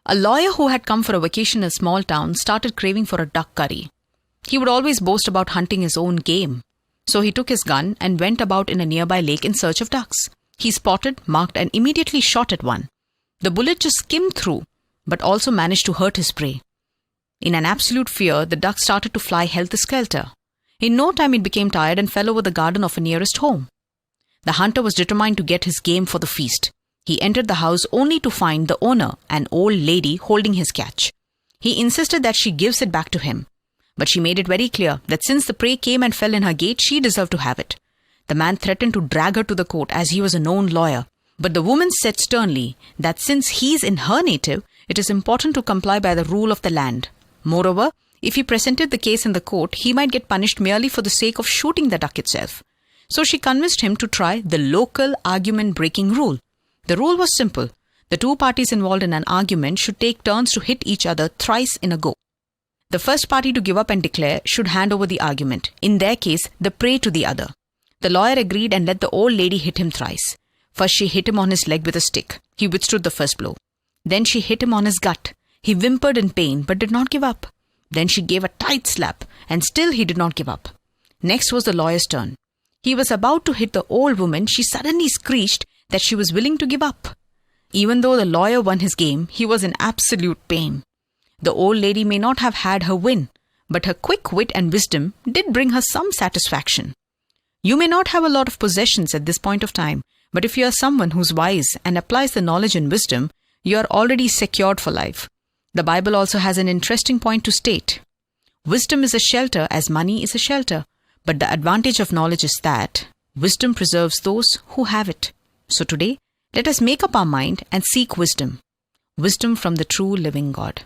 A lawyer who had come for a vacation in a small town started craving for a duck curry. He would always boast about hunting his own game. So he took his gun and went about in a nearby lake in search of ducks. He spotted, marked, and immediately shot at one. The bullet just skimmed through, but also managed to hurt his prey. In an absolute fear, the duck started to fly helter-skelter. In no time, it became tired and fell over the garden of a nearest home. The hunter was determined to get his game for the feast. He entered the house only to find the owner, an old lady, holding his catch. He insisted that she gives it back to him. But she made it very clear that since the prey came and fell in her gate, she deserved to have it. The man threatened to drag her to the court as he was a known lawyer. But the woman said sternly that since he is in her native, it is important to comply by the rule of the land. Moreover, if he presented the case in the court, he might get punished merely for the sake of shooting the duck itself. So she convinced him to try the local argument-breaking rule. The rule was simple. The two parties involved in an argument should take turns to hit each other thrice in a go. The first party to give up and declare should hand over the argument, in their case, the prey to the other. The lawyer agreed and let the old lady hit him thrice. First she hit him on his leg with a stick. He withstood the first blow. Then she hit him on his gut. He whimpered in pain but did not give up. Then she gave a tight slap and still he did not give up. Next was the lawyer's turn. He was about to hit the old woman. She suddenly screeched that she was willing to give up. Even though the lawyer won his game, he was in absolute pain. The old lady may not have had her win, but her quick wit and wisdom did bring her some satisfaction. You may not have a lot of possessions at this point of time, but if you are someone who's wise and applies the knowledge and wisdom, you are already secured for life. The Bible also has an interesting point to state. Wisdom is a shelter as money is a shelter, but the advantage of knowledge is that wisdom preserves those who have it. So today, let us make up our mind and seek wisdom. Wisdom from the true living God.